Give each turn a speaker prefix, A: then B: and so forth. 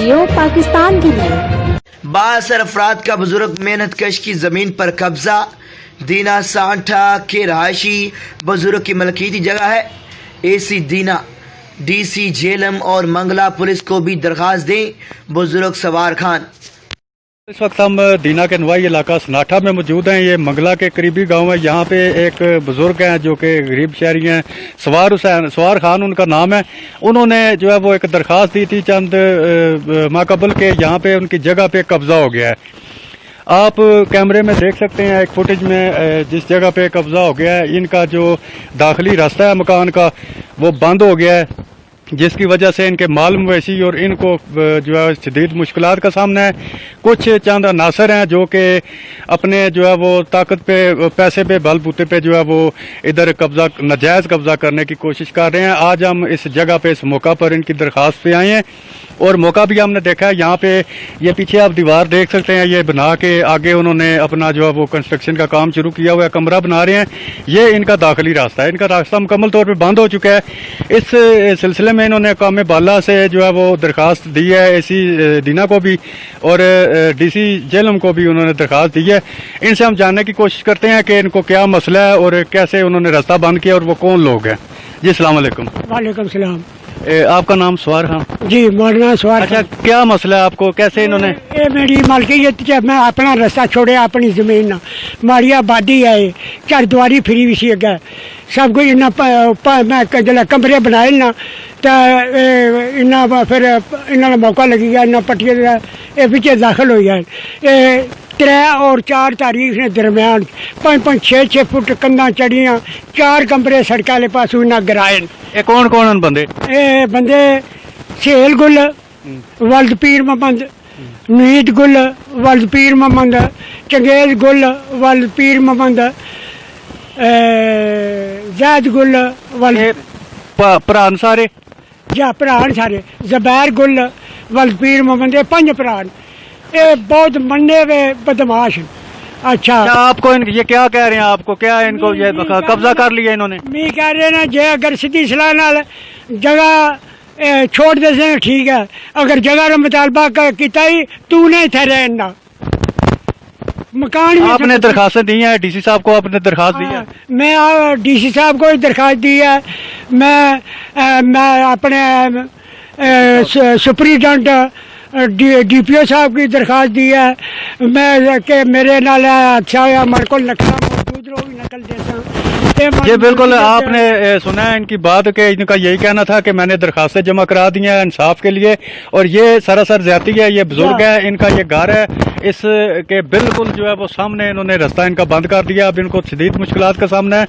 A: जियो पाकिस्तान के लिए।
B: बासर अफराद का बुजुर्ग मेहनत कश की जमीन पर कब्जा। दीना सांठा के रहायशी बुजुर्ग की मलकीती जगह है। एसी दीना, डीसी झेलम और मंगला पुलिस को भी दरखास्त दें। बुजुर्ग सवार खान।
C: इस वक्त हम दीना के नवाई इलाका सनाठा में मौजूद हैं। ये मंगला के करीबी गांव है। यहाँ पे एक बुजुर्ग हैं जो कि गरीब शहरी हैं, सवार खान उनका नाम है। उन्होंने जो है वो एक दरखास्त दी थी चंद माह कबल के यहाँ पे उनकी जगह पे कब्जा हो गया है। आप कैमरे में देख सकते हैं एक फुटेज में जिस जगह पे कब्जा हो गया है, इनका जो दाखिली रास्ता है मकान का वो बंद हो गया है, जिसकी वजह से इनके माल मवेशी और इनको जो है शदीद मुश्किलात का सामना है। कुछ चंद अनासर हैं जो कि अपने जो है वो ताकत पे, पैसे पे, बलबूते पे जो है वो इधर कब्जा, नाजायज़ कब्जा करने की कोशिश कर रहे हैं। आज हम इस जगह पे, इस मौका पर इनकी दरख्वास्त पे आए हैं और मौका भी हमने देखा है। यहाँ पे ये पीछे आप दीवार देख सकते हैं, ये बना के आगे उन्होंने अपना जो है वो कंस्ट्रक्शन का काम शुरू किया हुआ है, कमरा बना रहे हैं। ये इनका दाखिली रास्ता है। इनका रास्ता मुकम्मल तौर पे बंद हो चुका है। इस सिलसिले में इन्होंने काम बाला से जो है वो दरखास्त दी है, एसी दीना को भी और डीसी झेलम को भी उन्होंने दरखास्त दी है। इनसे हम जानने की कोशिश करते हैं कि इनको क्या मसला है और कैसे उन्होंने रास्ता बंद किया और वो कौन लोग हैं। जी अस्सलाम वालेकुम।
D: वालेकुम सलाम।
C: आपका नाम सवार खान?
D: जी मौलाना सवार।
C: अच्छा, क्या मसला है आपको, कैसे इन्होंने?
D: ये मेरी मालकियत च मैं अपना रास्ता छोड़े, अपनी जमीन ना माड़ी आबादी है, चार दुआरी फिरी भी सी अगे सब कुछ इन्ना मैं जिसलै कमरे बनाए ना तो इन्ना फिर इन्होंने मौका लगी गया, इन्ना पट्टिया पिछे दाखिल हो गया। 3 और 4 तारीख ने दरम्यान 5-5, 6-6 फुट कंधा चढ़ियां, 4 कमरे सड़क वाले पास इन्हें गिराए।
C: ये कौन कौन बंदे?
D: ये बंदे सेल गुल, वल्द पीर मोहम्मद, नीत गुल, वल्द पीर मोहम्मद, चंगेज गुल, वल्द पीर मोहम्मद, जैद गुल,
C: भरा सारे
D: या भरा सारे, जबैर गुल, वल्द पीर मोहम्मद, 5 भरा। ये बहुत मन्ने हुए बदमाश। अच्छा,
C: आपको ये क्या कह रहे हैं? आपको क्या इनको ये कब्जा कर लिया इन्होंने?
D: मैं कह रहे ना जे अगर सीधी सलाह नाल जगह छोड़ दे से ठीक है, अगर जगह का मुतालबा किया ही तू नहीं थे रहना मकान।
C: आपने दरखास्तें दी हैं डीसी साहब को? आपने दरखास्त दी है?
D: मैं डीसी साहब को दरखास्त दी है। मैं अपने सुपरिटेंडेंट डीपीओ साहब की दरखास्त दी है। मैं के मेरे नाल अच्छा होया हमारे को नकल मौजूद रहो भी नकल देता।
C: जी बिल्कुल, आपने सुना है इनकी बात कि इनका यही कहना था कि मैंने दरखास्तें जमा करा दी हैं इंसाफ के लिए और ये सरासर ज्यादती है। ये बुजुर्ग है, इनका ये घर है, इसके बिल्कुल जो है वो सामने इन्होंने रास्ता इनका बंद कर दिया। अब इनको शदीद मुश्किलात का सामना है।